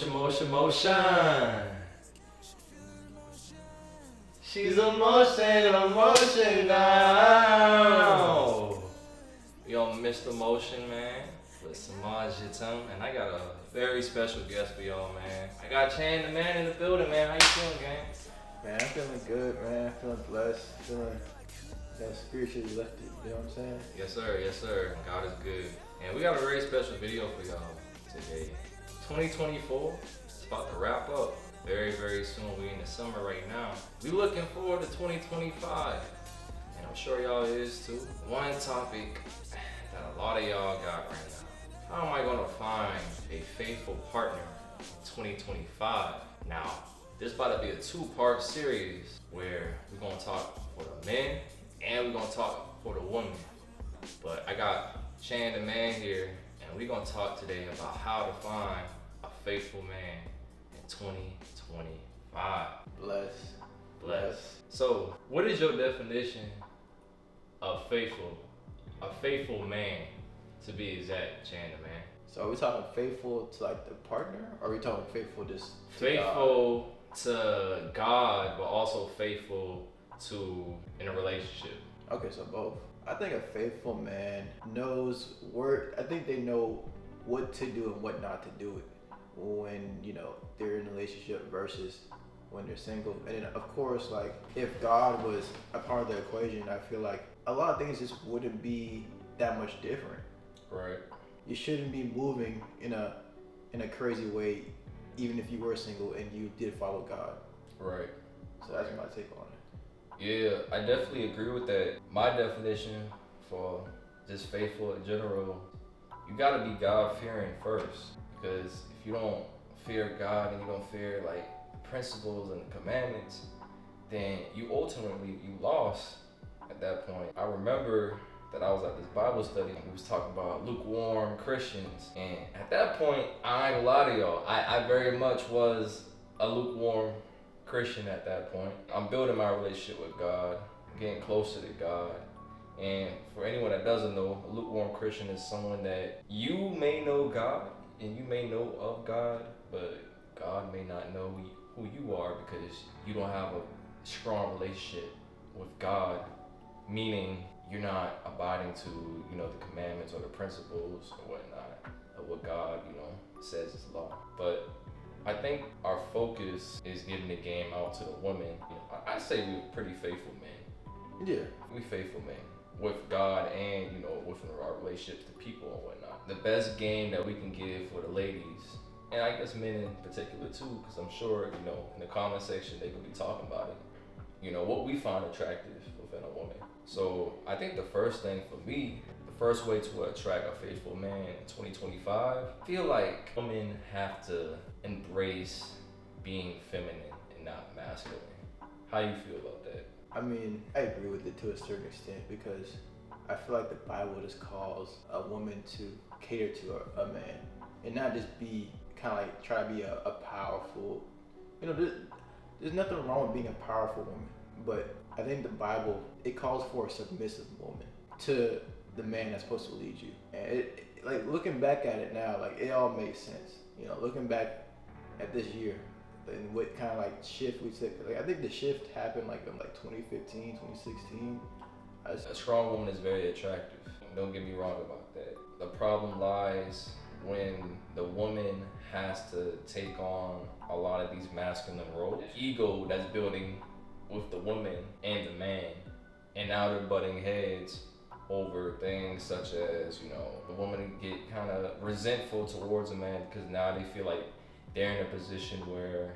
Motion. She's emotion now. Yo, Mr.Motion, man. With Samaj Jitum, and I got a very special guest for y'all, man. I got Chan, the man in the building, man. How you feeling, gang? Man, I'm feeling good, man. Feeling blessed. Feeling spiritually lifted. You know what I'm saying? Yes, sir. Yes, sir. God is good. And we got a very special video for y'all today. 2024, it's about to wrap up very, very soon. We in the summer right now. We looking forward to 2025. And I'm sure y'all is too. One topic that a lot of y'all got right now. How am I gonna find a faithful partner in 2025? Now, this about to be a two-part series where we're gonna talk for the men and we're gonna talk for the women. But I got Chan the man here, and we're gonna talk today about how to find a faithful man in 2025. Bless. So, what is your definition of faithful? A faithful man, to be exact, Chan the man. So are we talking faithful to like the partner, or are we talking faithful just to faithful God? To God, but also faithful to in a relationship? Okay, so both. I think a faithful man knows I think they know what to do and what not to do when, you know, they're in a relationship versus when they're single. And then of course, like, if God was a part of the equation, I feel like a lot of things just wouldn't be that much different. Right. You shouldn't be moving in a crazy way, even if you were single and you did follow God. Right. So that's my take on it. Yeah, I definitely agree with that. My definition for just faithful in general, you gotta be God-fearing first. Because if you don't fear God and you don't fear like principles and commandments, then you lost at that point. I remember that I was at this Bible study and we was talking about lukewarm Christians. And at that point, I ain't gonna lie to y'all, I very much was a lukewarm Christian at that point. I'm building my relationship with God, getting closer to God. And for anyone that doesn't know, a lukewarm Christian is someone that you may know God and you may know of God, but God may not know who you are because you don't have a strong relationship with God, meaning you're not abiding to, you know, the commandments or the principles or whatnot of what God, you know, says is law. But I think our focus is getting the game out to the women. You know, I say we're pretty faithful men. Yeah. We faithful men with God and, you know, with our relationships to people and whatnot. The best game that we can give for the ladies, and I guess men in particular too, because I'm sure, you know, in the comment section they could be talking about it. You know, what we find attractive within a woman. So I think the first thing for me, the first way to attract a faithful man in 2025, I feel like women have to embrace being feminine and not masculine. How you feel about that? I mean, I agree with it to a certain extent because I feel like the Bible just calls a woman to cater to a man and not just be kind of like try to be a powerful, you know, there's nothing wrong with being a powerful woman, but I think the Bible, it calls for a submissive woman to the man that's supposed to lead you. And it like looking back at it now, like it all makes sense. You know, looking back at this year and what kind of like shift we took. Like I think the shift happened like in like 2015, 2016. A strong woman is very attractive. Don't get me wrong about that. The problem lies when the woman has to take on a lot of these masculine roles. Ego that's building with the woman and the man, and now they're butting heads over things such as, you know, the woman get kind of resentful towards a man because now they feel like they're in a position where,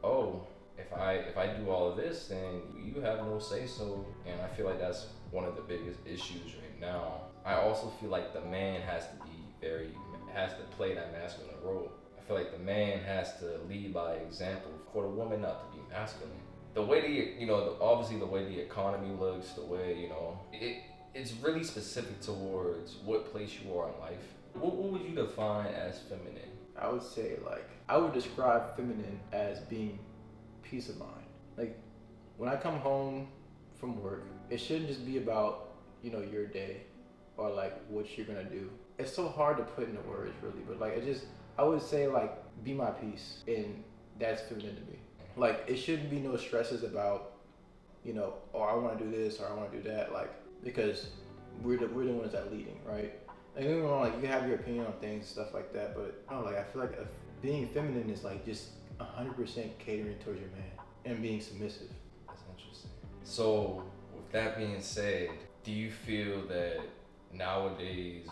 oh, if I do all of this, then you have no say so. And I feel like that's one of the biggest issues right now. I also feel like the man has to play that masculine role. I feel like the man has to lead by example for the woman not to be masculine. The way obviously the way the economy looks, the way, you know, it's really specific towards what place you are in life. What would you define as feminine? I would say I would describe feminine as being peace of mind. Like when I come home from work, it shouldn't just be about, you know, your day or like what you're gonna do. It's so hard to put into words really, but I would say be my peace, and that's feminine to me. Like, it shouldn't be no stresses about, you know, oh, I want to do this or I want to do that, like, because we're the ones that leading, right? Like, don't get me wrong, like, you can have your opinion on things and stuff like that, but no, like, I feel like being feminine is like just 100% catering towards your man and being submissive. That's interesting. So, with that being said, do you feel that nowadays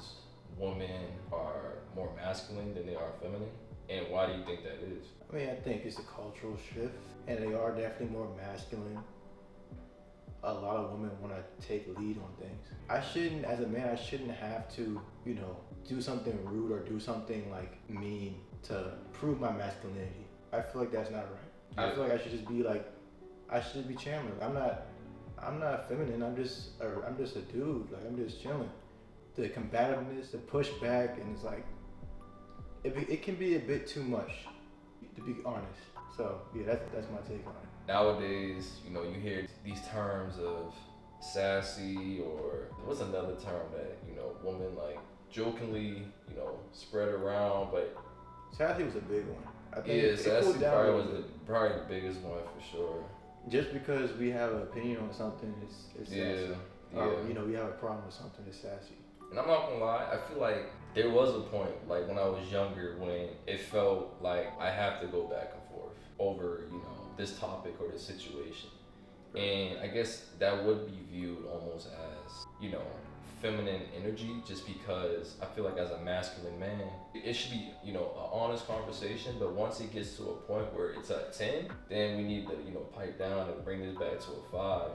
women are more masculine than they are feminine? And why do you think that is? I mean, I think it's a cultural shift, and they are definitely more masculine. A lot of women want to take lead on things. As a man, I shouldn't have to, you know, do something rude or do something like mean to prove my masculinity. I feel like that's not right. Yeah. I feel like I should just be like, I should be Chandler. I'm not feminine. I'm just a dude. Like, I'm just chilling. The combativeness, the pushback, and it's like, it can be a bit too much, to be honest. So yeah, that's my take on it. Nowadays, you know, you hear these terms of sassy, or what's another term that, you know, women like jokingly, you know, spread around, but sassy was a big one. I think yeah, sassy probably was probably the biggest one for sure. Just because we have an opinion on something is sassy. Yeah. You know, we have a problem with something, it's sassy. And I'm not gonna lie, I feel like there was a point, like when I was younger, when it felt like I have to go back and forth over, you know, this topic or this situation. And I guess that would be viewed almost as, you know, feminine energy, just because I feel like as a masculine man, it should be, you know, an honest conversation. But once it gets to a point where it's at 10, then we need to, you know, pipe down and bring this back to a 5.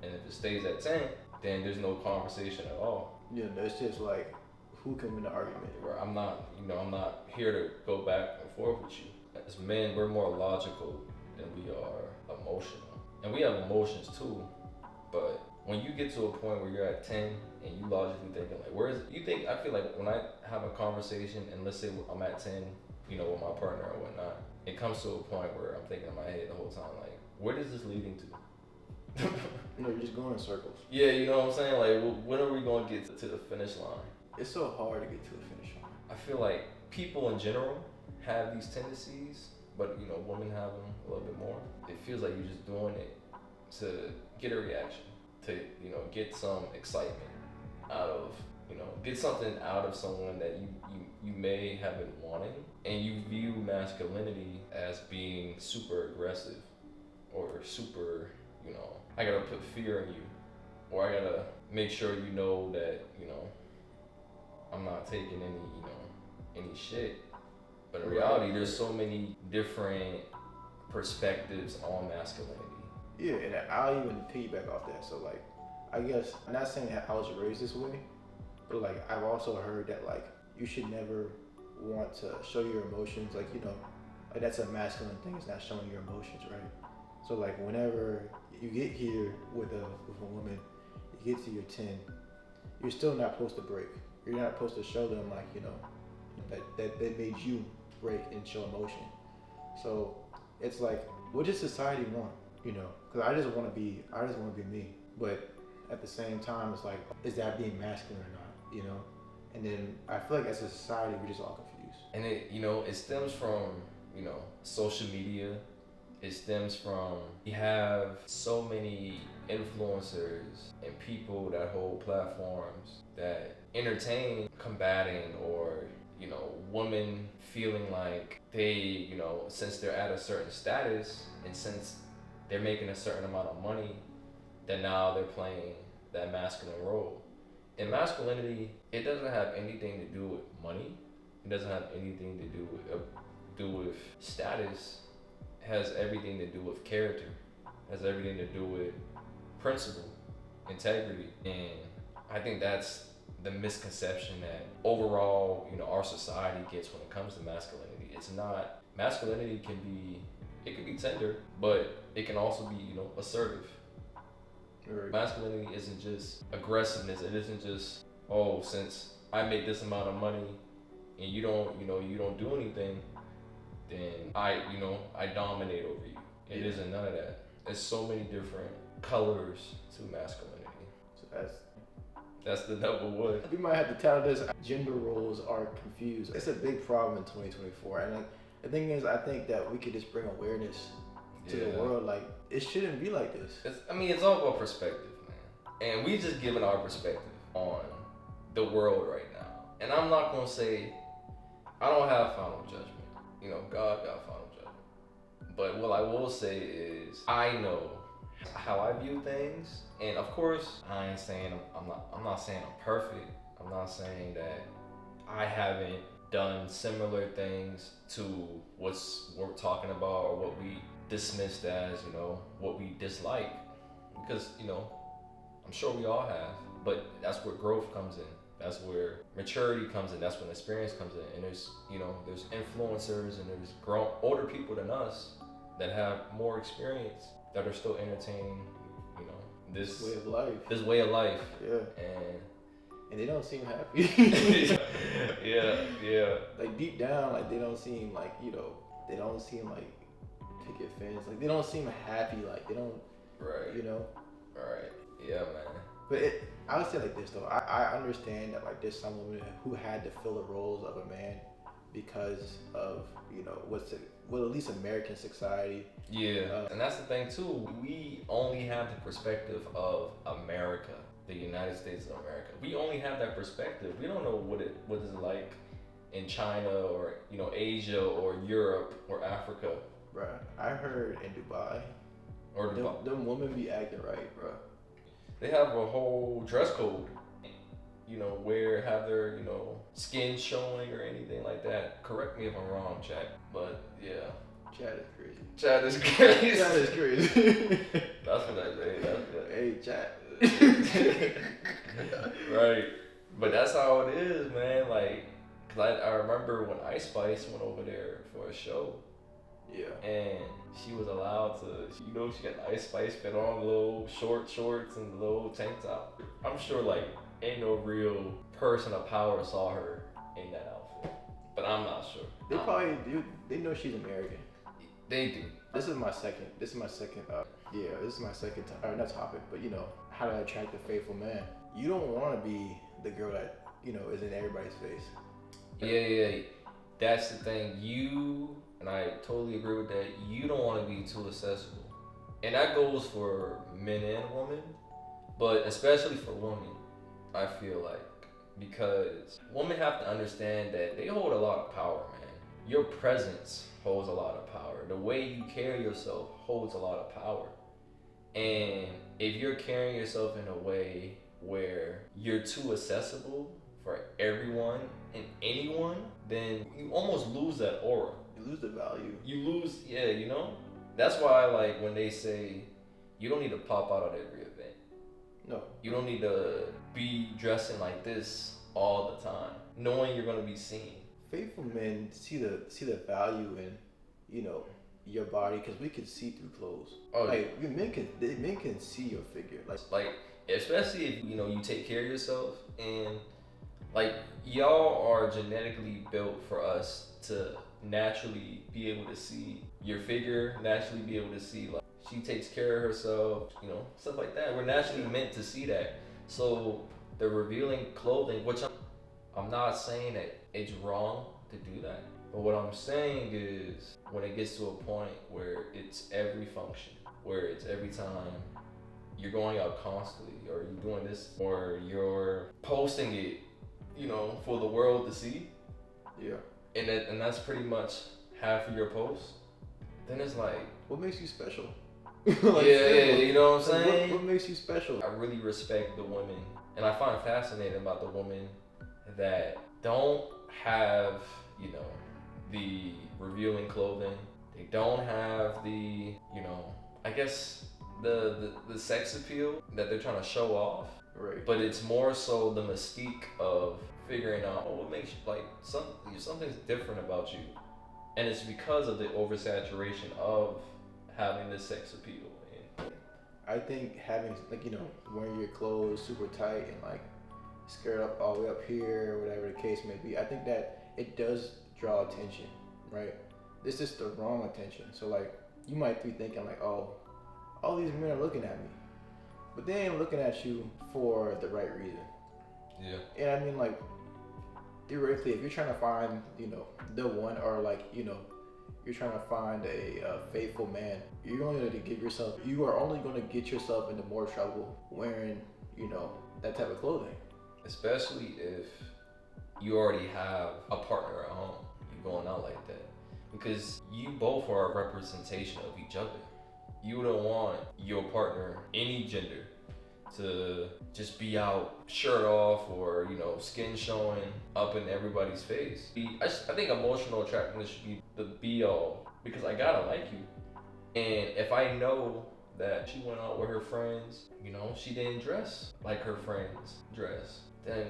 And if it stays at 10, then there's no conversation at all. Yeah, it's just like, who can win the argument? Where I'm not here to go back and forth with you. As men, we're more logical than we are emotional. And we have emotions too, but when you get to a point where you're at 10 and you logically thinking like, I feel like when I have a conversation and let's say I'm at 10, you know, with my partner or whatnot, it comes to a point where I'm thinking in my head the whole time, like, where is this leading to? No, you're just going in circles. Yeah, you know what I'm saying? Like, when are we going to get to the finish line? It's so hard to get to the finish line. I feel like people in general have these tendencies, but, you know, women have them a little bit more. It feels like you're just doing it to get a reaction, to, you know, get some excitement out of, you know, get something out of someone that you may have been wanting, and you view masculinity as being super aggressive or super, you know, I gotta put fear in you, or I gotta make sure you know that, you know, I'm not taking any shit. But in reality, there's so many different perspectives on masculinity. Yeah, and I'll even piggyback off that. So like, I guess, I'm not saying that I was raised this way, but like, I've also heard that like, you should never want to show your emotions. Like, you know, like that's a masculine thing, it's not showing your emotions, right? So like, whenever you get here with a woman, you get to your 10, you're still not supposed to break. You're not supposed to show them like, you know, that made you break and show emotion. So it's like, what does society want? You know, because I just want to be me. But at the same time, it's like, is that being masculine or not? You know? And then I feel like as a society, we're just all confused. And it, you know, it stems from, you know, social media. It stems from, we have so many influencers and people that hold platforms that entertain combating, or, you know, women feeling like they, you know, since they're at a certain status and since they're making a certain amount of money, that now they're playing that masculine role. And masculinity, it doesn't have anything to do with money. It doesn't have anything to do with status. It has everything to do with character. It has everything to do with principle, integrity. And I think that's the misconception that overall, you know, our society gets when it comes to masculinity. It's not, masculinity can be tender, but it can also be, you know, assertive. Right. Masculinity isn't just aggressiveness. It isn't just, oh, since I make this amount of money and you don't do anything, then I dominate over you. It isn't none of that. There's so many different colors to masculinity. So that's the double wood. We might have to tell this, gender roles are confused. It's a big problem in 2024. And like, The thing is, I think that we could just bring awareness to the world. Like, it shouldn't be like this. It's all about perspective, man. And we just giving our perspective on the world right now. And I'm not gonna say I don't have final judgment. You know, God got final judgment. But what I will say is I know how I view things, and of course, I ain't saying I'm not saying I'm perfect. I'm not saying that I haven't done similar things to what's we're talking about or what we dismissed as, you know, what we dislike. Because, you know, I'm sure we all have, but that's where growth comes in. That's where maturity comes in. That's when experience comes in. And there's, you know, there's influencers and there's older people than us that have more experience that are still entertaining, you know, this way of life. This way of life. Yeah. And they don't seem happy. yeah. Like deep down, like they don't seem like, you know, they don't seem like picket fence. Like they don't seem happy. Like they don't. Right. You know. Right. Yeah, man. But I would say like this though. I understand that like there's some women who had to fill the roles of a man because of, you know, at least American society. Yeah. And that's the thing too. We only have the perspective of America, the United States of America. We only have that perspective. We don't know what it's like in China or, you know, Asia or Europe or Africa. Right. I heard in Dubai, them women be acting right, bro. They have a whole dress code, you know, have their, you know, skin showing or anything like that. Correct me if I'm wrong, Chad, but yeah. Chad is crazy. Chad is crazy. Chad is crazy. That's what I say. That's good. Hey, Chad. Right. But that's how it is, man. Like, cause I remember when Ice Spice went over there for a show. Yeah. And she was allowed to, you know, she got Ice Spice fit on little short shorts and little tank top. I'm sure, like, ain't no real person of power saw her in that outfit. But I'm not sure. They probably do. They know she's American. They do. This is my second not topic, but you know, how to attract a faithful man. You don't want to be the girl that, you know, is in everybody's face. Yeah. That's the thing. And I totally agree with that. You don't want to be too accessible. And that goes for men and women, but especially for women, I feel like. Because women have to understand that they hold a lot of power, man. Your presence holds a lot of power. The way you carry yourself holds a lot of power. And if you're carrying yourself in a way where you're too accessible for everyone and anyone, then you almost lose that aura. You lose the value. You lose, yeah, you know? That's why, like, when they say you don't need to pop out at every event. No. You don't need to be dressing like this all the time, knowing you're going to be seen. Faithful men see the value in, you know, your body, because we can see through clothes. Oh, like men can see your figure. Like especially if, you know, you take care of yourself, and like y'all are genetically built for us to naturally be able to see your figure, naturally be able to see like she takes care of herself, you know, stuff like that. We're naturally meant to see that. So the revealing clothing, which I'm not saying that it's wrong to do that, but what I'm saying is when it gets to a point where it's every function, where it's every time you're going out constantly, or you're doing this, or you're posting it, you know, for the world to see. Yeah. And that's pretty much half of your post. Then it's like, what makes you special? Like, yeah, you know what I'm saying? What makes you special? I really respect the women, and I find fascinating about the women that don't have, you know, the revealing clothing. They don't have the, you know, I guess the sex appeal that they're trying to show off. Right. But it's more so the mystique of figuring out what makes you, like, something's different about you. And it's because of the oversaturation of having this sex appeal. I think having, like, you know, wearing your clothes super tight and like skirt up all the way up here, whatever the case may be, I think that it does draw attention, right? It's just the wrong attention. So like, you might be thinking like, oh, all these men are looking at me, but they ain't looking at you for the right reason. Yeah. And I mean, like, theoretically, if you're trying to find, you know, the one, or like, you know, you're trying to find a faithful man, you are only going to get yourself into more trouble wearing, that type of clothing. Especially if you already have a partner at home, you're going out like that. Because you both are a representation of each other. You don't want your partner, any gender, to just be out shirt off or skin showing up in everybody's face. I think emotional attractiveness should be the be all, because I gotta like you. And if I know that she went out with her friends, she didn't dress like her friends dress, then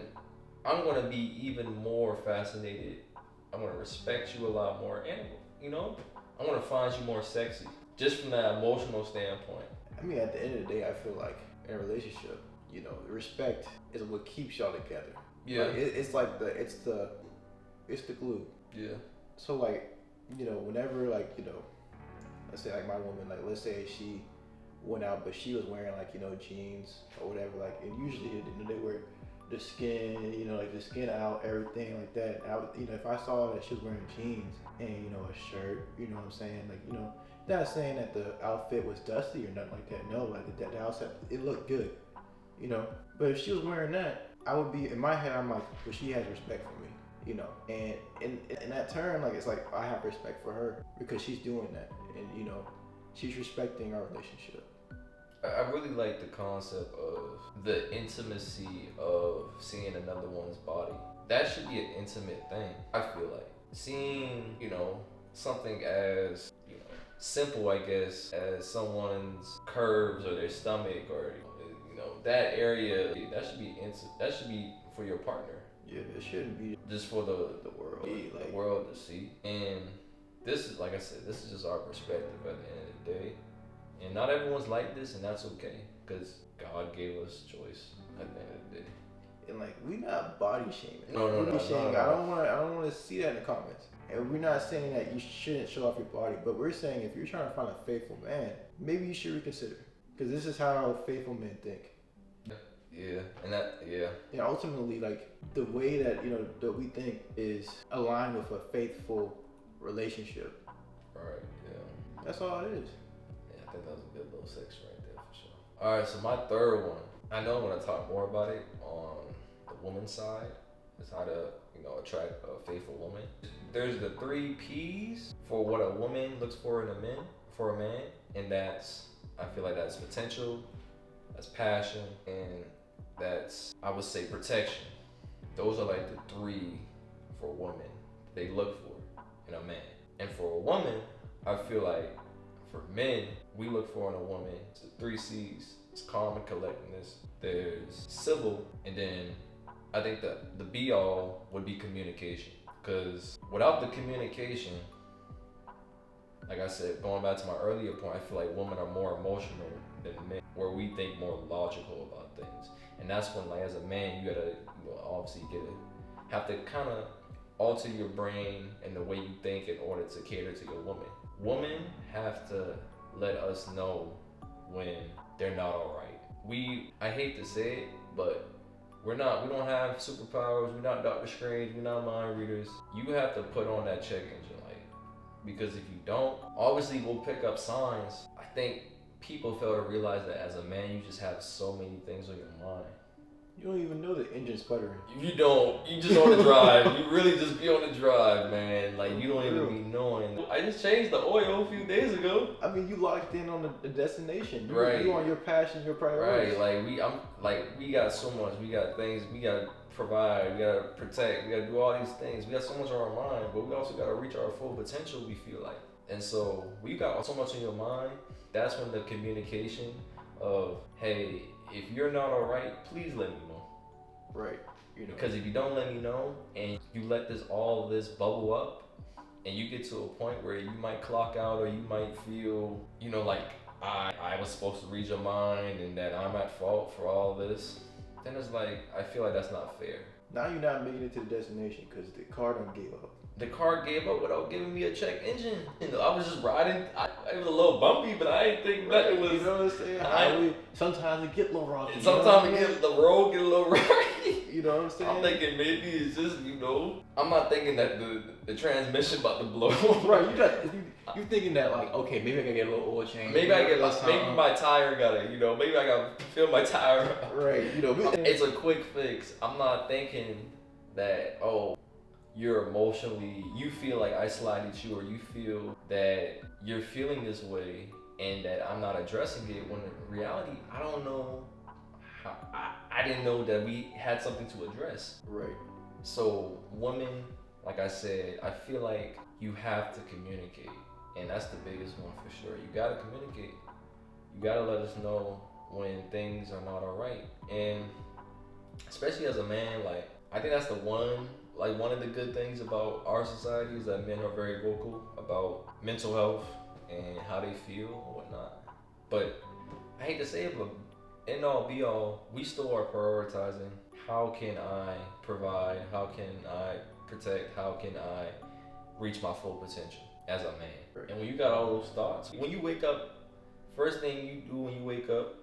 I'm gonna be even more fascinated. I'm gonna respect you a lot more, and I'm gonna find you more sexy, just from that emotional standpoint. I mean, at the end of the day, I feel like in a relationship, respect is what keeps y'all together. Yeah. Like, it's the glue. Yeah. So whenever let's say my woman, let's say she went out, but she was wearing jeans or whatever, and usually they wear the skin, the skin out, everything like that. I would, if I saw that she was wearing jeans and a shirt, what I'm saying, not saying that the outfit was dusty or nothing like that. No, the outfit, it looked good, But if she was wearing that, I would be in my head. I'm like, well, she has respect for me, And in that turn, it's like I have respect for her because she's doing that, and she's respecting our relationship. I really like the concept of the intimacy of seeing another one's body. That should be an intimate thing. I feel like seeing, something as simple, I guess, as someone's curves or their stomach or that area. That should be that should be for your partner. Yeah, it shouldn't be just for the world, the world to see. And this is, like I said, this is just our perspective at the end of the day. And not everyone's like this, and that's okay, because God gave us choice at the end of the day. And we not body shaming. No. I don't want to see that in the comments. And we're not saying that you shouldn't show off your body, but we're saying if you're trying to find a faithful man, maybe you should reconsider, because this is how faithful men think. Yeah, and And ultimately, the way that that we think is aligned with a faithful relationship. Right. Yeah. That's all it is. I think that was a good little section right there for sure. All right, so my third one, I know I'm going to talk more about it on the woman's side. It's how to, attract a faithful woman. There's the 3 P's for what a woman looks for in a man, and I feel like that's potential, that's passion, and that's, I would say, protection. Those are the 3 for women they look for in a man. And for a woman, I feel like for men, we look for in a woman, it's the 3 C's. It's calm and collectedness. There's civil, and then I think the be all would be communication. Because without the communication, like I said, going back to my earlier point, I feel like women are more emotional than men, where we think more logical about things. And that's when, as a man, you gotta, obviously have to kind of alter your brain and the way you think in order to cater to your woman. Women have to let us know when they're not all right. I hate to say it, but we don't have superpowers. We're not Dr. Strange. We're not mind readers. You have to put on that check engine light, because if you don't, obviously we'll pick up signs. I think people fail to realize that as a man, you just have so many things on your mind. You don't even know the engine's sputtering. You don't. You just on the drive. You really just be on the drive, man. You don't even be knowing. I just changed the oil a few days ago. I mean, you locked in on the destination. Right. You on your passion, your priorities. Right. We got so much. We got things. We gotta provide. We gotta protect. We gotta do all these things. We got so much on our mind, but we also gotta reach our full potential. We feel like, and so we got so much in your mind. That's when the communication of, hey, if you're not all right, please let me know. Right. Because if you don't let me know and you let all this bubble up, and you get to a point where you might clock out, or you might feel, I was supposed to read your mind and that I'm at fault for all this, then it's I feel like that's not fair. Now you're not making it to the destination because the car done gave up. the car gave up without giving me a check engine. You know, I was just riding. It was a little bumpy, but I didn't think that it was. You know what I'm saying? Highway, sometimes it get a little rocky. Sometimes the road get a little rocky. You know what I'm saying? I'm thinking maybe it's just, you know, I'm not thinking that the transmission about to blow. Right, you thinking that like, okay, maybe I gotta get a little oil change. Maybe maybe my tire gotta, you know, maybe I gotta fill my tire. Right, you know. It's a quick fix. I'm not thinking that, oh, you're emotionally, you feel like I slighted you, or you feel that you're feeling this way and that I'm not addressing it, when in reality, I don't know how, I didn't know that we had something to address. Right. So women, like I said, I feel like you have to communicate, and that's the biggest one for sure. You gotta communicate. You gotta let us know when things are not all right. And especially as a man, like, I think that's one of the good things about our society is that men are very vocal about mental health and how they feel and whatnot. But I hate to say it, but in all be all, we still are prioritizing how can I provide, how can I protect, how can I reach my full potential as a man. Right. And when you got all those thoughts, when you wake up, first thing you do when you wake up,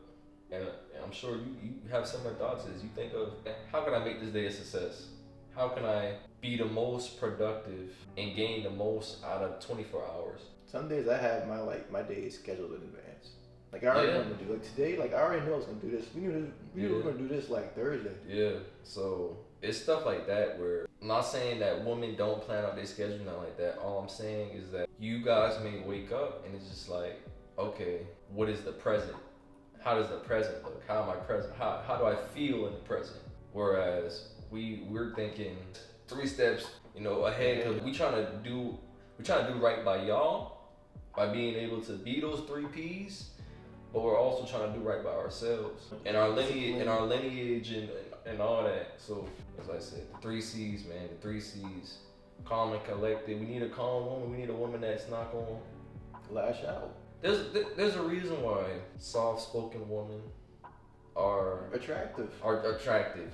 and I'm sure you have similar thoughts, is you think of, how can I make this day a success? How can I be the most productive and gain the most out of 24 hours? Some days I have my days scheduled in advance. Like I already know what I'm gonna do. Like today, like I already know I was gonna do this. We knew we were gonna do this like Thursday. Yeah. So it's stuff like that where I'm not saying that women don't plan out their schedule, not like that. All I'm saying is that you guys may wake up and it's just like, okay, what is the present? How does the present look? How am I present? How do I feel in the present? Whereas we're thinking 3 steps, you know, ahead, because we trying to do right by y'all by being able to be those 3 P's, but we're also trying to do right by ourselves and our lineage and all that. So as I said, the 3 C's, man, the 3 C's. Calm and collected. We need a calm woman. We need a woman that's not gonna lash out. There's a reason why soft-spoken women are attractive,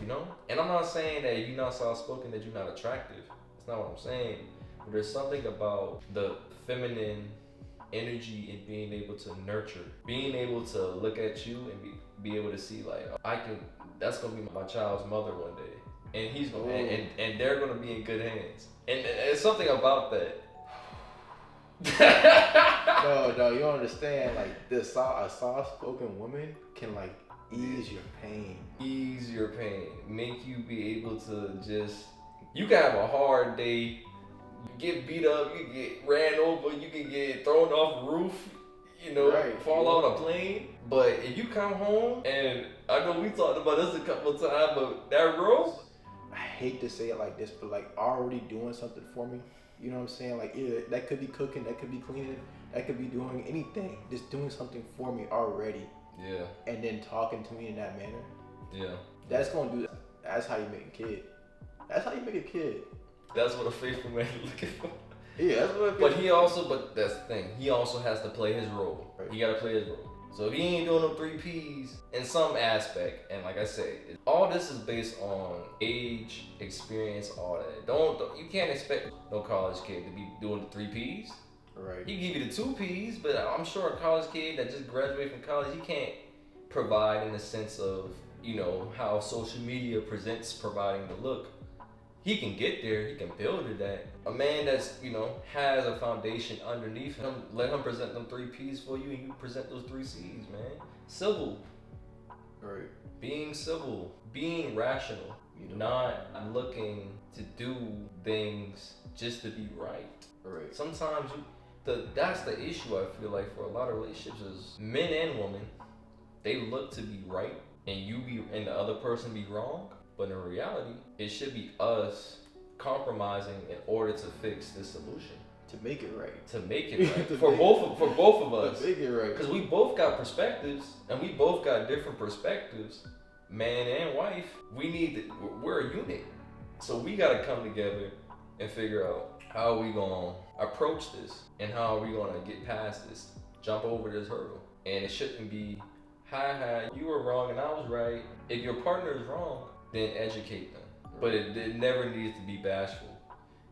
you know? And I'm not saying that if you're not soft-spoken that you're not attractive. That's not what I'm saying. But there's something about the feminine energy and being able to nurture, being able to look at you and be able to see like, that's gonna be my child's mother one day, and he's gonna and they're gonna be in good hands. And it's something about that. No, you don't understand. Like a soft-spoken woman can like ease your pain, make you be able to just, you can have a hard day, you get beat up, you get ran over, you can get thrown off the roof, you know, fall out a plane. But if you come home, and I know we talked about this a couple of times, but that girl, I hate to say it like this, but like already doing something for me. You know what I'm saying? Like, yeah, that could be cooking, that could be cleaning, that could be doing anything. Just doing something for me already. Yeah. And then talking to me in that manner. Yeah. That's gonna do. That's how you make a kid. That's how you make a kid. That's what a faithful man is looking for. Yeah, that's what. But that's the thing. He also has to play his role. Right. He gotta play his role. So if he ain't doing them 3 P's in some aspect, and like I said, all this is based on age, experience, all that. You can't expect no college kid to be doing the 3 P's. Right. He give you the 2 P's, but I'm sure a college kid that just graduated from college, he can't provide in the sense of, you know, how social media presents providing the look. He can get there, he can build to that. A man that's, you know, has a foundation underneath him, let him present them 3 P's for you, and you present those 3 C's, man. Civil. Right. Being civil, being rational, not looking to do things just to be right. Right. Sometimes that's the issue I feel like for a lot of relationships is men and women, they look to be right and the other person be wrong. But in reality, it should be us compromising in order to fix this solution. To make it right. for both of us. To make it right. Because we both got perspectives, and we both got different perspectives, man and wife. We're a unit. So we gotta come together and figure out how are we gonna approach this, and how are we gonna get past this, jump over this hurdle. And it shouldn't be, hi, you were wrong and I was right. If your partner is wrong, then educate them. But it never needs to be bashful.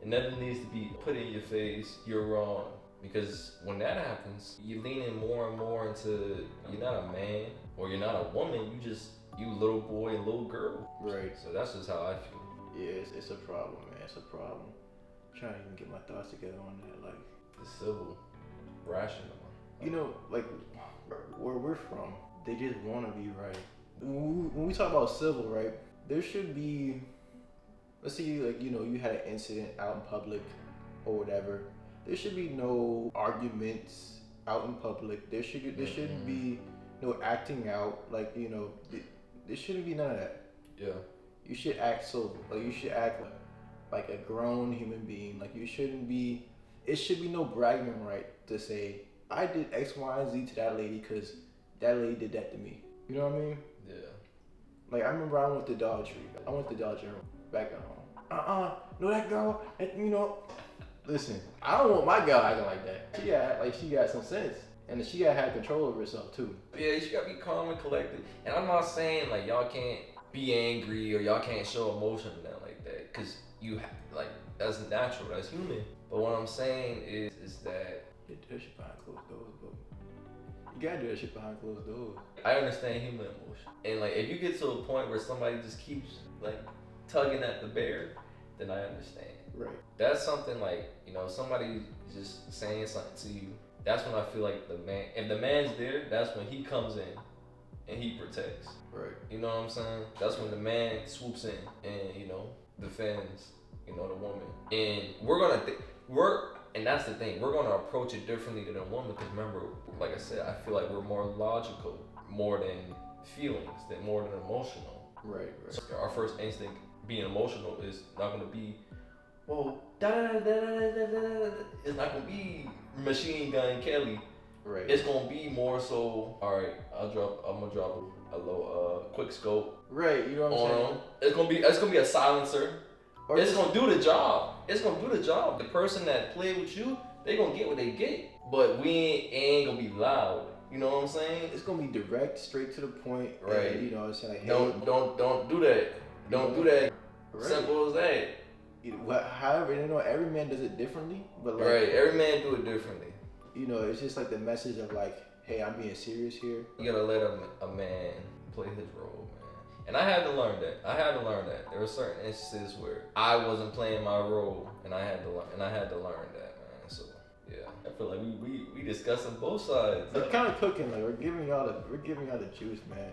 It never needs to be put in your face, you're wrong. Because when that happens, you're leaning more and more into you're not a man or you're not a woman, you little boy and little girl. Right. So that's just how I feel. Yeah, it's a problem, man. It's a problem. I'm trying to even get my thoughts together on that. Like, It's civil, rational. you know, like where we're from, they just want to be right. When we talk about civil, right, there should be, let's say you had an incident out in public or whatever. There should be no arguments out in public. There shouldn't be no acting out. Like, there shouldn't be none of that. Yeah. You should act you should act like a grown human being. Like, it should be no bragging right to say, I did X, Y, and Z to that lady because that lady did that to me. You know what I mean? Yeah. Like, I remember I went to Dollar Tree. I went to Dollar Tree back at home. No, that girl, listen, I don't want my girl acting like that. She got some sense. And she gotta have control over herself too. Yeah, she gotta be calm and collected. And I'm not saying like y'all can't be angry or y'all can't show emotion and that like that, cause that's natural, that's human. But what I'm saying is that you do that shit behind closed doors, bro. You gotta do that shit behind closed doors. I understand human emotion, and like if you get to a point where somebody just keeps like tugging at the bear, then I understand. Right. That's something like somebody just saying something to you. That's when I feel like if the man's there, that's when he comes in and he protects. Right. You know what I'm saying? That's when the man swoops in and, defends, the woman. And and that's the thing, we're gonna approach it differently than a woman, because remember, like I said, I feel like we're more logical, more than feelings, more than emotional. Right. So our first instinct being emotional is not gonna be, well, it's not gonna be Machine Gun Kelly. Right. It's gonna be more so. All right, I'm gonna drop a low, quick scope. Right. You know what I'm saying? It's gonna be a silencer. It's gonna do the job. It's gonna do the job. The person that played with you, they gonna get what they get. But we ain't gonna be loud. You know what I'm saying? It's gonna be direct, straight to the point. Right. And, what I'm saying? Like, hey, don't do that. Don't do that. Right. Simple as that. However, every man does it differently. But Right. Every man do it differently. It's just like the message of like, hey, I'm being serious here. You gotta let a man play his role, man. And I had to learn that. There were certain instances where I wasn't playing my role, and I had to learn that, man. So yeah, I feel like we discussing both sides. We're kind of cooking, like we're giving y'all the juice, man.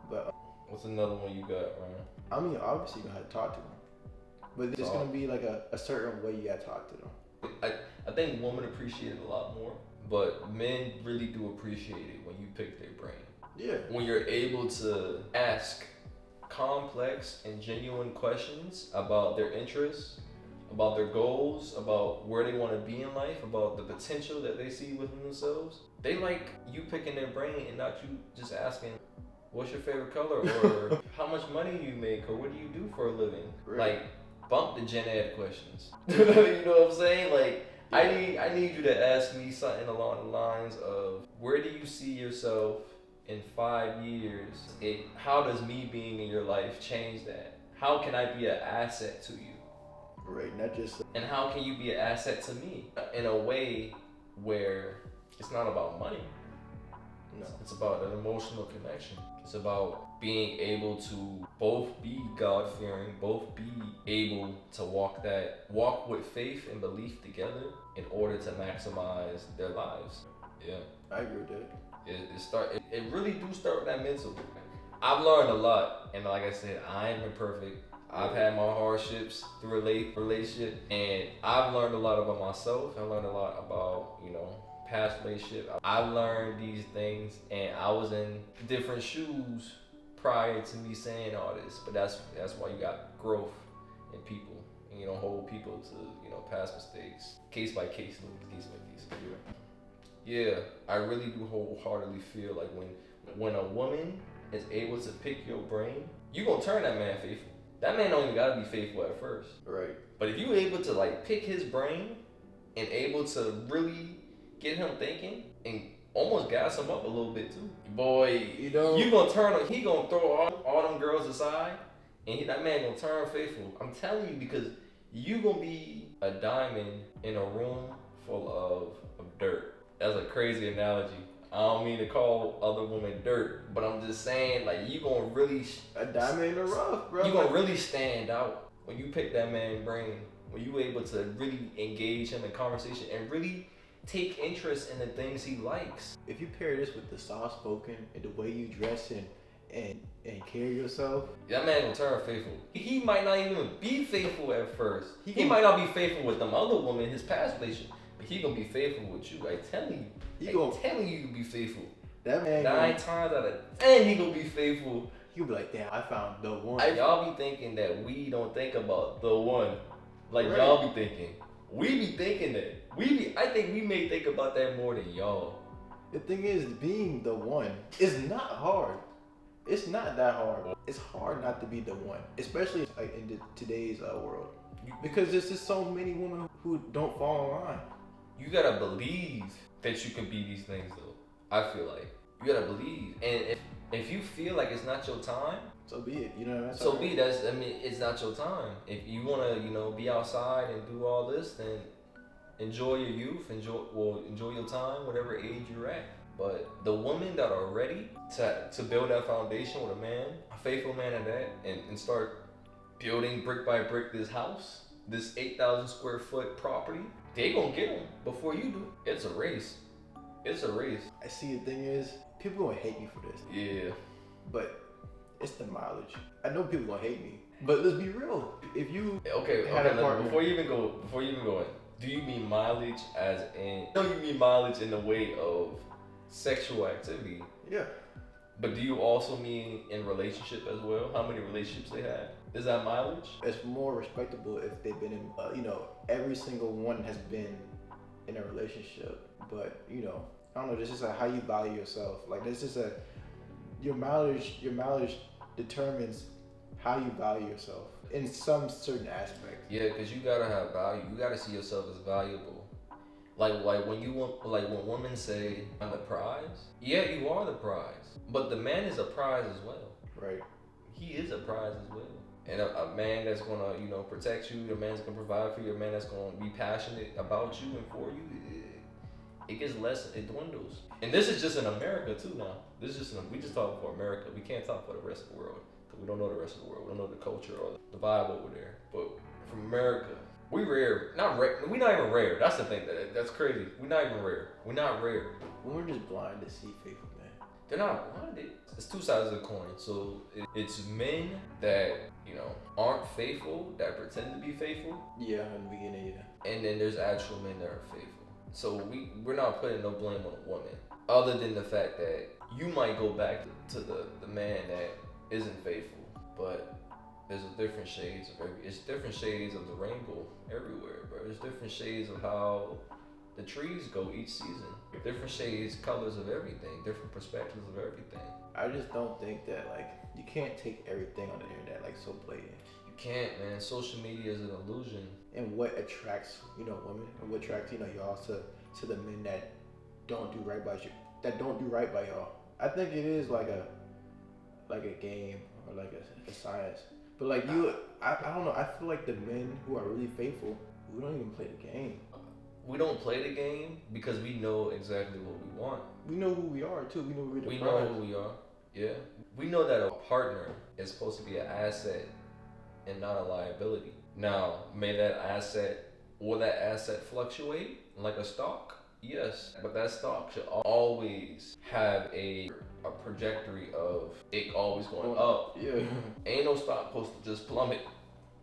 But what's another one you got, man? I mean, obviously you gotta talk to them, but there's gonna be like a certain way you gotta talk to them. I think women appreciate it a lot more, but men really do appreciate it when you pick their brain. Yeah. When you're able to ask complex and genuine questions about their interests, about their goals, about where they want to be in life, about the potential that they see within themselves. They like you picking their brain and not you just asking, what's your favorite color, or how much money you make, or what do you do for a living? Right. Like, bump the gen ed questions. You know what I'm saying? Like, I need you to ask me something along the lines of, where do you see yourself in 5 years? How does me being in your life change that? How can I be an asset to you? Right, not just. And how can you be an asset to me in a way where it's not about money? No. It's about an emotional connection. It's about being able to both be God-fearing, both be able to walk with faith and belief together in order to maximize their lives. Yeah. I agree with that. It really do start with that mental. I've learned a lot, and like I said, I ain't been perfect. I've had my hardships through a relationship, and I've learned a lot about myself. I learned a lot about, past relationship. I've learned these things, and I was in different shoes prior to me saying all this. But that's why you got growth in people, and you don't hold people to past mistakes, case by case. Yeah, I really do wholeheartedly feel like when a woman is able to pick your brain, you gonna turn that man faithful. That man don't even gotta be faithful at first. Right. But if you able to pick his brain and able to really get him thinking and almost gas him up a little bit too, boy, you gonna he gonna throw all them girls aside, and that man gonna turn faithful. I'm telling you, because you gonna be a diamond in a room full of dirt. That's a crazy analogy. I don't mean to call other women dirt, but I'm just saying, like, you gonna really a diamond in the rough, bro. You gonna really stand out when you pick that man's brain, when you able to really engage him in conversation and really take interest in the things he likes. If you pair this with the soft spoken and the way you dress and carry yourself, that man will turn faithful. He might not even be faithful at first. He might not be faithful with them other women, his past relation, but he gonna be faithful with you. I telling you, telling you to be faithful. That man 9 times out of 10 he gonna be faithful. He'll be like, damn, I found the one. Y'all be thinking that we don't think about the one, like right. Y'all be thinking. We be thinking that. I think we may think about that more than y'all. The thing is, being the one is not hard. It's not that hard. It's hard not to be the one, especially like in today's world, because there's just so many women who don't fall in line. You gotta believe that you can be these things, though. I feel like you gotta believe, and if you feel like it's not your time, so be it. You know what I mean? So be it. It's not your time. If you wanna, be outside and do all this, then enjoy your youth. Enjoy your time, whatever age you're at. But the women that are ready to build that foundation with a man, a faithful man at that, and start building brick by brick this house, this 8,000 square foot property, they gonna get them before you do. It's a race. It's a race. I see. The thing is, people gonna hate me for this. Yeah. But it's the mileage. I know people gonna hate me, but let's be real. If you before you even go in, do you mean mileage as in? No, you mean mileage in the way of sexual activity. Yeah. But do you also mean in relationship as well? How many relationships they had? Is that mileage? It's more respectable if they've been in, every single one has been in a relationship. But, I don't know, this is how you value yourself. Like, this is your mileage determines how you value yourself in some certain aspect. Yeah, because you gotta have value. You gotta see yourself as valuable. Like when women say, I'm the prize. Yeah, you are the prize. But the man is a prize as well. Right. He is a prize as well. And a man that's gonna, protect you, a man that's gonna provide for you, a man that's gonna be passionate about you and for you, it gets less, it dwindles. And this is just in America too now. We just talk for America. We can't talk for the rest of the world. Because we don't know the rest of the world. We don't know the culture or the vibe over there. But from America, we rare. We're not even rare. That's the thing. That's crazy. We're not even rare. We're not rare. We're just blind to see faithful men. They're not blinded. It's two sides of the coin. So it's men that, aren't faithful, that pretend to be faithful. Yeah, in the beginning, yeah. And then there's actual men that are faithful. So we're not putting no blame on a woman, other than the fact that you might go back to the man that isn't faithful, but there's different shades of it's different shades of the rainbow everywhere, bro. There's different shades of how the trees go each season. Different shades, colors of everything, different perspectives of everything. I just don't think that, you can't take everything on the internet, so blatant. You can't, man. Social media is an illusion. And what attracts, women, and what attracts, y'all to the men that don't do right by you, that don't do right by y'all. I think it is like a game or like a science. But I don't know. I feel like the men who are really faithful, we don't even play the game. We don't play the game because we know exactly what we want. We know who we are too. We know we're the We prize. know who we are. Yeah. We know that a partner is supposed to be an asset and not a liability. Now, may that asset fluctuate like a stock? Yes, but that stock should always have a trajectory of it always going up. Yeah. Ain't no stock supposed to just plummet.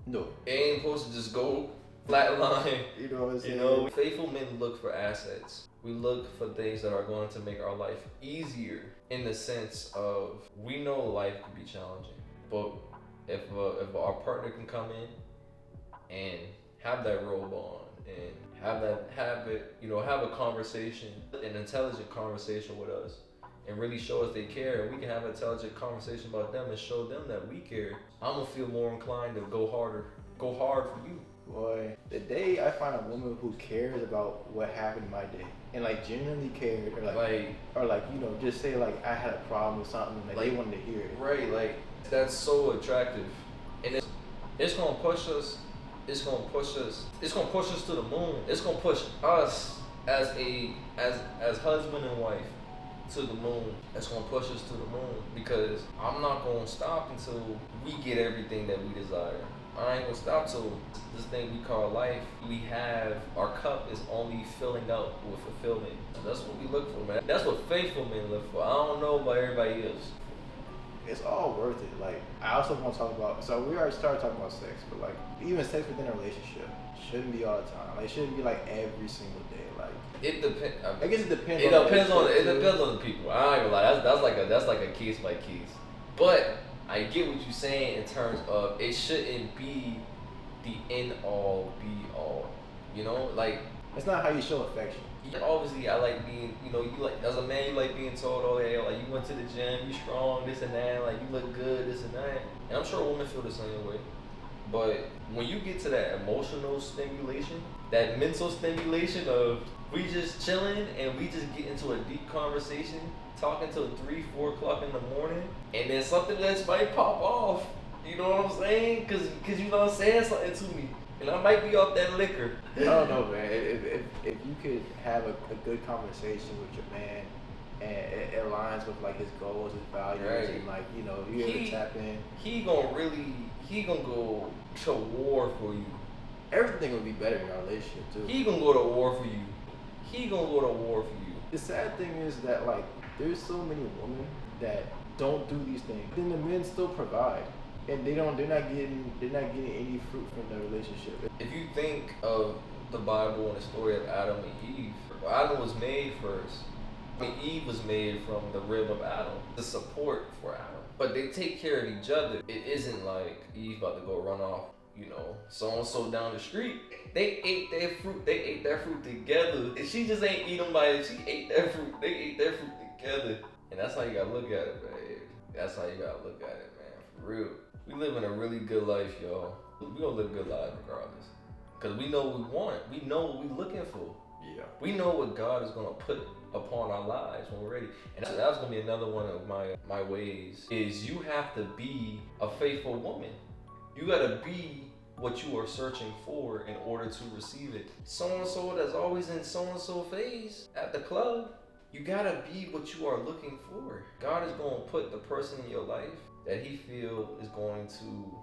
No. It ain't supposed to just go flat line. You know what I'm saying? Faithful men look for assets. We look for things that are going to make our life easier, in the sense of we know life can be challenging, but if our partner can come in and have that robe on and have a conversation, an intelligent conversation with us, and really show us they care, and we can have an intelligent conversation about them and show them that we care, I'm gonna feel more inclined to go hard for you. Boy, the day I find a woman who cares about what happened in my day and genuinely cared, or just say I had a problem with something, they wanted to hear it. Right, that's so attractive, and it's gonna push us it's gonna push us. It's gonna push us to the moon. It's gonna push us as husband and wife to the moon. It's gonna push us to the moon because I'm not gonna stop until we get everything that we desire. I ain't gonna stop till this thing we call life. We have our cup is only filling up with fulfillment. That's what we look for, man. That's what faithful men look for. I don't know about everybody else. It's all worth it. Like, I also want to talk about, so we already started talking about sex, but like, even sex within a relationship shouldn't be all the time. Like, it shouldn't be like every single day. Like, it depends. I guess it depends. It depends on the people. I ain't gonna lie. That's like a case by case. But I get what you're saying in terms of it shouldn't be the end all be all. You know, like it's not how you show affection. Obviously, I like being, you like as a man, you like being told, oh hey, like you went to the gym, you strong, this and that, like you look good, this and that. And I'm sure women feel the same way. But when you get to that emotional stimulation, that mental stimulation of we just chilling and we just get into a deep conversation, talking till 3-4 o'clock in the morning, and then something just might pop off. You know what I'm saying? Cause you know saying something to me. And I might be off that liquor. I don't know, man. If you could have a good conversation with your man and it aligns with like his goals, his values, right. And like, you know, you able to tap in. He gonna go to war for you. Everything will be better in our relationship too. He gonna go to war for you. He gonna go to war for you. The sad thing is that like there's so many women that don't do these things. Then the men still provide. And they're not getting any fruit from the relationship. If you think of the Bible and the story of Adam and Eve, Adam was made first. I mean, Eve was made from the rib of Adam, the support for Adam. But they take care of each other. It isn't like Eve about to go run off, so and so down the street. They ate their fruit. They ate that fruit together. And she just ain't eat them by it. She ate that fruit. They ate their fruit together. And that's how you gotta look at it, babe. That's how you gotta look at it, man. For real. We living a really good life, y'all. We gonna live a good life regardless. Cause we know what we want. We know what we looking for. Yeah. We know what God is gonna put upon our lives when we're ready. And that's gonna be another one of my ways is you have to be a faithful woman. You gotta be what you are searching for in order to receive it. So-and-so that's always in so-and-so phase at the club. You gotta be what you are looking for. God is gonna put the person in your life that he feel is going to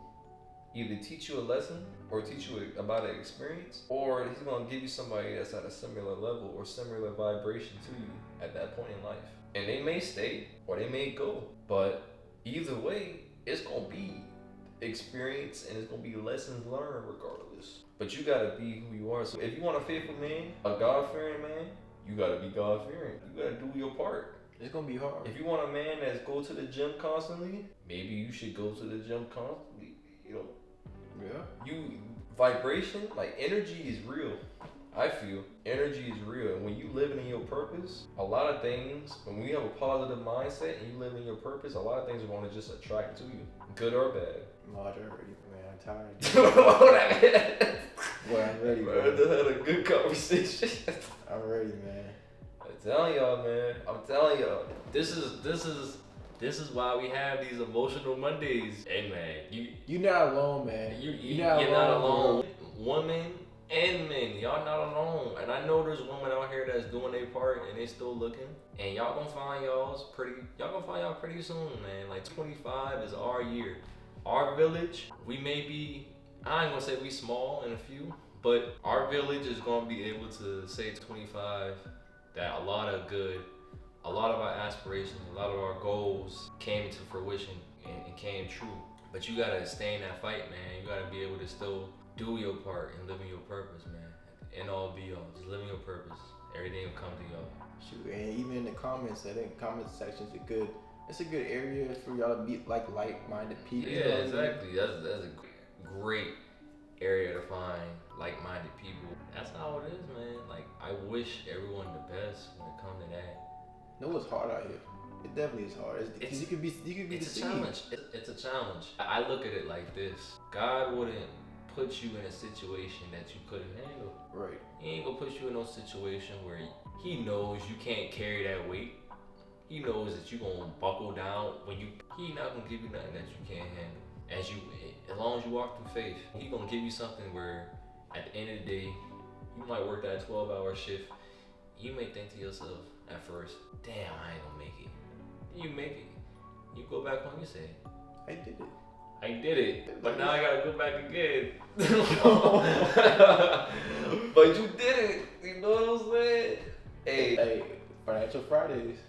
either teach you a lesson or teach you about an experience, or he's going to give you somebody that's at a similar level or similar vibration to you at that point in life. And they may stay or they may go, but either way, it's going to be experience and it's going to be lessons learned regardless. But you got to be who you are. So if you want a faithful man, a God-fearing man, you got to be God-fearing. You got to do your part. It's gonna be hard. If you want a man that's go to the gym constantly, maybe you should go to the gym constantly. Yeah. Vibration, like energy is real. I feel energy is real. And when you living in your purpose, a lot of things, when we have a positive mindset and you live in your purpose, a lot of things are going to just attract to you, good or bad. Lord, I'm ready, man. I'm tired. Boy, I'm ready, man. I just had a good conversation. I'm ready, man. I'm telling y'all, man. I'm telling y'all. This is why we have these emotional Mondays. Hey, man, you're not alone, man. You're not alone. Women and men, y'all not alone. And I know there's women out here that's doing their part and they still looking. And y'all gonna find y'all pretty soon, man. Like 25 is our year. Our village, we may be, I ain't gonna say we small in a few, but our village is gonna be able to say 25 that a lot of our aspirations, a lot of our goals came into fruition and came true. But you gotta stay in that fight, man. You gotta be able to still do your part and live in your purpose, man. And all be all, just living your purpose. Everything will come to y'all. Shoot, and even in the comments, I think comment sections are good. It's a good area for y'all to be like-minded people. Yeah, exactly. That's a great area to find like-minded people. That's how it is, man. Like, I wish everyone the best when it comes to that. No, it's hard out here. It definitely is hard. You could be it's a challenge. It's a challenge. I look at it like this. God wouldn't put you in a situation that you couldn't handle. Right. He ain't gonna put you in no situation where he knows you can't carry that weight. He knows that you gonna buckle down he not gonna give you nothing that you can't handle. as long as you walk through faith, He gonna give you something where at the end of the day, you might work that 12-hour shift. You may think to yourself at first, damn, I ain't gonna make it. You make it. You go back home, you say, I did it. I did it, but now I gotta go back again. But you did it. You know what I'm saying? Hey, Financial Fridays.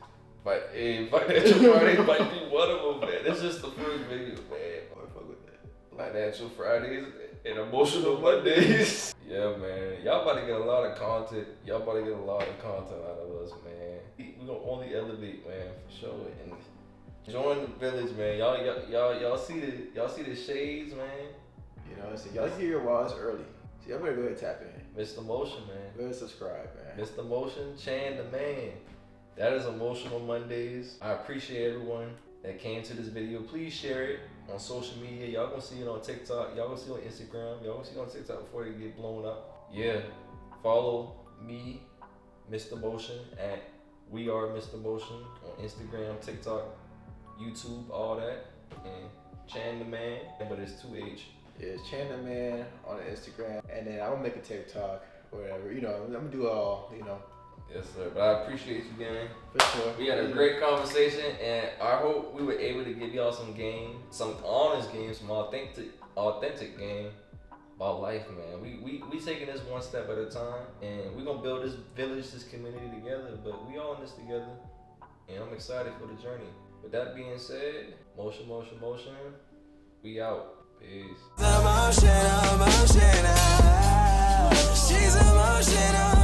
But Financial Fridays might be one of them, man. That's just the first video, man. I fuck with that. Financial Fridays and Emotional Mondays. Yeah, man. Y'all about to get a lot of content. Y'all about to get a lot of content out of us, man. We gonna only elevate, man, for sure. And join the village, man. Y'all see the shades, man. You know, so y'all here while it's early. So y'all better go ahead and tap in. Mr.Motion, man. Go ahead and subscribe, man. Mr.Motion, Chan the man. That is Emotional Mondays. I appreciate everyone that came to this video. Please share it on social media. Y'all gonna see it on TikTok. Y'all gonna see it on Instagram. Y'all gonna see it on TikTok before they get blown up. Yeah. Follow me, Mr.Motion, at We Are Mr.Motion on Instagram, TikTok, YouTube, all that. And Chan the man, but it's 2H. Yeah, it's Chan the man on the Instagram. And then I'm gonna make a TikTok or whatever. You know, I'm gonna do it all, you know. Yes, sir. But I appreciate you, gang. For sure. We had a great conversation, and I hope we were able to give y'all some game, some honest game, some authentic game about life, man. We taking this one step at a time, and we gonna build this village, this community together. But we all in this together, and I'm excited for the journey. With that being said, motion. We out. Peace. She's emotional.